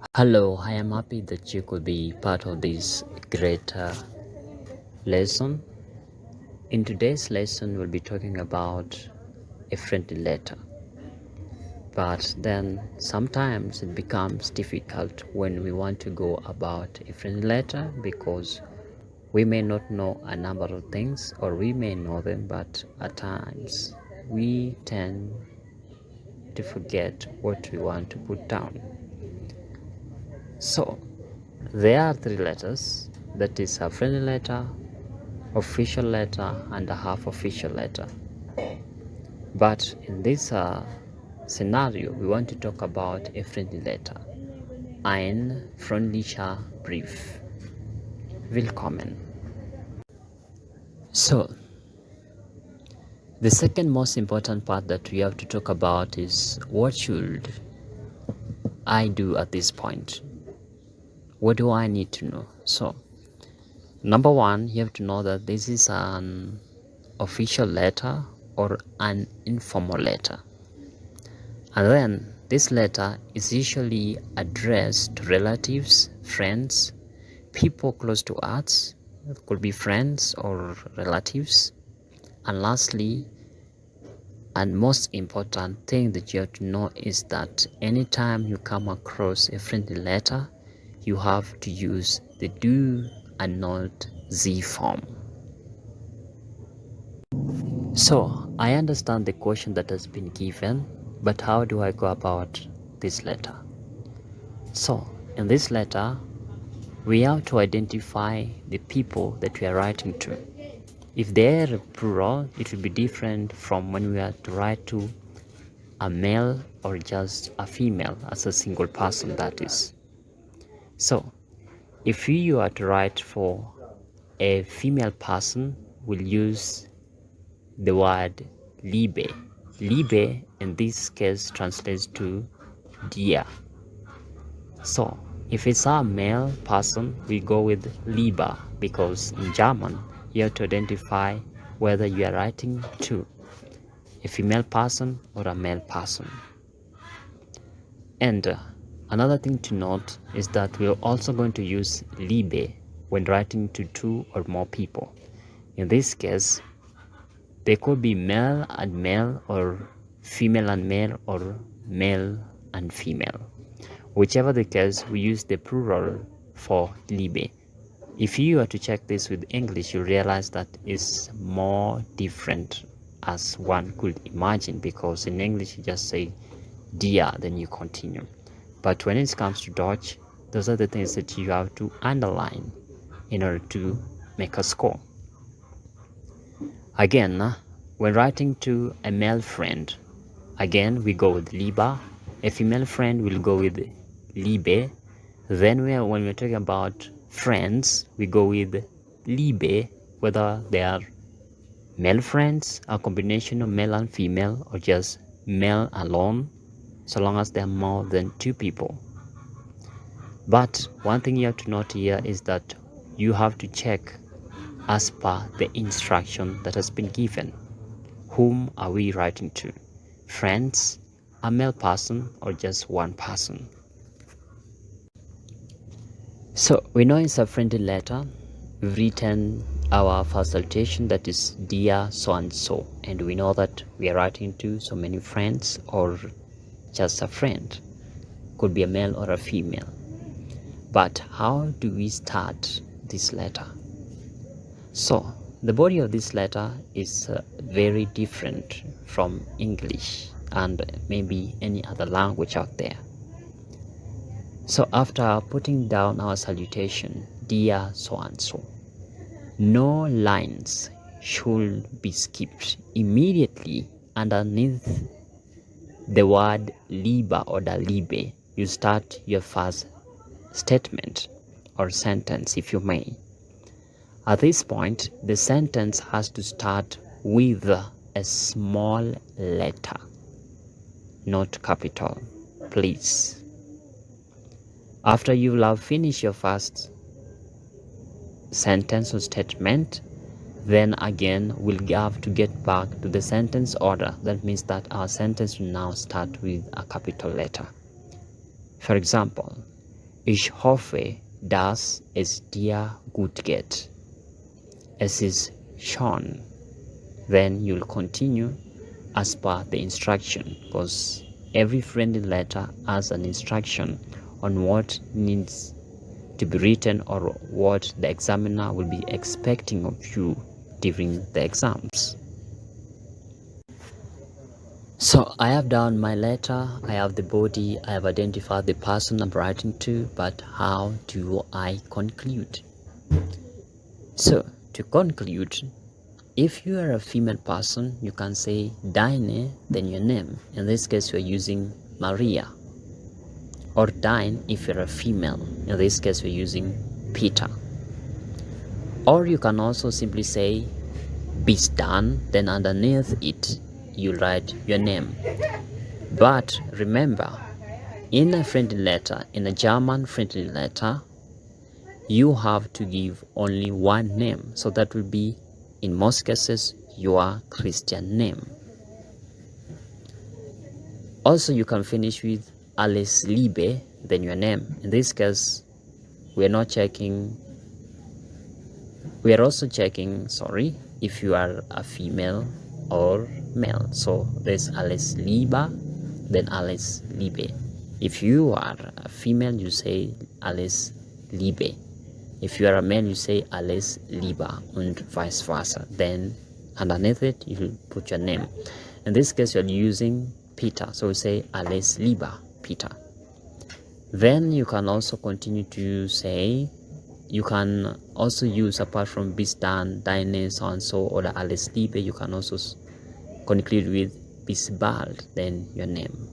Hello, I am happy that you could be part of this great lesson. In today's lesson, we'll be talking about a friendly letter. But then sometimes it becomes difficult when we want to go about a friendly letter because we may not know a number of things, or we may know them, but at times we tend to forget what we want to put down. So there are three letters, that is a friendly letter, official letter, and a half official letter. But in this scenario, we want to talk about a friendly letter. Ein Freundlicher Brief. Willkommen. So, the second most important part that we have to talk about is what should I do at this point? What do I need to know? So, number one, you have to know that this is an official letter or an informal letter. And then this letter is usually addressed to relatives, friends, people close to us. It could be friends or relatives. And lastly, and most important thing that you have to know is that anytime you come across a friendly letter, you have to use the do and not Z form. So I understand the question that has been given, but how do I go about this letter? So in this letter, we have to identify the people that we are writing to. If they are plural, it will be different from when we are to write to a male or just a female as a single person, that is. So if you are to write for a female person, we'll use the word Liebe. Liebe in this case translates to dear. So if it's a male person, we go with Liebe, because in German you have to identify whether you are writing to a female person or a male person. And another thing to note is that we're also going to use Liebe when writing to two or more people. In this case, they could be male and male, or female and male, or male and female. Whichever the case, we use the plural for Liebe. If you are to check this with English, you realize that it's more different as one could imagine, because in English you just say dear, then you continue. But when it comes to Dutch, those are the things that you have to underline in order to make a score. Again, when writing to a male friend, again we go with Liebe. A female friend will go with Liebe. Then when we're talking about friends, we go with Liebe, whether they are male friends, a combination of male and female, or just male alone, so long as there are more than two people. But one thing you have to note here is that you have to check as per the instruction that has been given. Whom are we writing to? Friends, a male person, or just one person? So we know it's a friendly letter. We've written our first salutation, that is dear so and so, and we know that we are writing to so many friends or just a friend. Could be a male or a female. But how do we start this letter? So the body of this letter is very different from English and maybe any other language out there. So after putting down our salutation, dear so and so, no lines should be skipped. Immediately underneath the word Liebe or the Liebe, you start your first statement or sentence, if you may. At this point, the sentence has to start with a small letter, not capital, please. After you have finished your first sentence or statement, then again we'll have to get back to the sentence order. That means that our sentence will now start with a capital letter. For example, Ich hoffe, dass es dir gut geht. Es ist schon. Then you'll continue as per the instruction, because every friendly letter has an instruction on what needs to be written or what the examiner will be expecting of you during the exams. So I have done my letter, I have the body, I have identified the person I'm writing to, but how do I conclude? So to conclude, if you are a female person, you can say deine, then your name. In this case, we're using Maria. Or dein if you're a female. In this case, we're using Peter. Or you can also simply say bis dann, then underneath it, you write your name. But remember, in a friendly letter, in a German friendly letter, you have to give only one name. So that will be, in most cases, your Christian name. Also, you can finish with alles Liebe, then your name. In this case, we are also checking, if you are a female or male. So there's alles Liebe, then alles Liebe. If you are a female, you say alles Liebe. If you are a male, you say alles Liebe, and vice versa. Then underneath it, you put your name. In this case, you're using Peter, so we say alles Liebe, Peter. Then you can also continue to say, you can also use, apart from bis dann, deine, so and so, or the alles Liebe, you can also conclude with bis bald, then your name.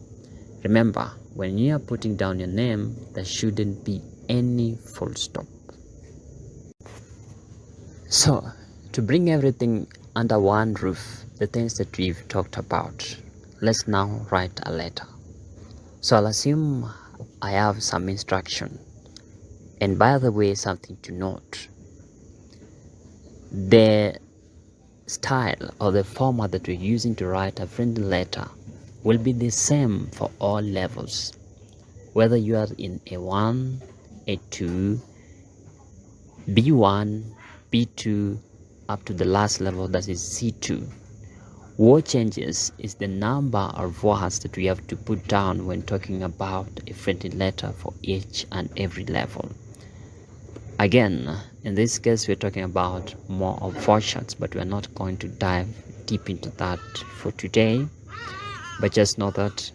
Remember, when you are putting down your name, there shouldn't be any full stop. So, to bring everything under one roof, the things that we've talked about, let's now write a letter. So I'll assume I have some instruction. And by the way, something to note. The style or the format that we're using to write a friendly letter will be the same for all levels. Whether you are in A1, A2, B1, B2, up to the last level, that is C2. What changes is the number of words that we have to put down when talking about a friendly letter for each and every level. Again, in this case, we're talking about more of versions, but we're not going to dive deep into that for today. But just know that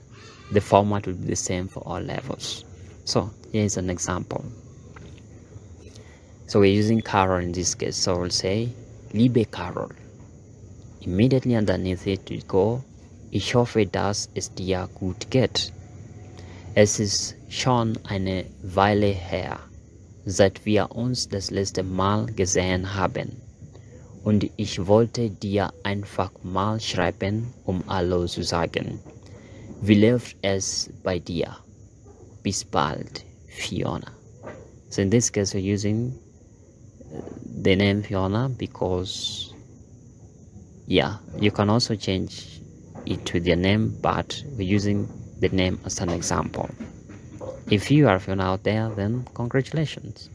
the format will be the same for all levels. So here is an example. So we're using Carol in this case. So we'll say, Liebe Carol. Immediately underneath it we go, ich hoffe, dass es dir gut geht. Es ist schon eine Weile her, seit wir uns das letzte Mal gesehen haben. Und ich wollte dir einfach mal schreiben, Hallo zu sagen. Wie läuft es bei dir? Bis bald, Fiona. So in this case we're using the name Fiona because, yeah, you can also change it to their name, but we're using the name as an example. If you are Fiona out there, then congratulations.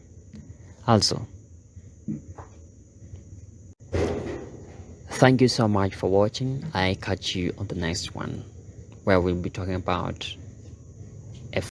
Also, thank you so much for watching. I catch you on the next one, where we'll be talking about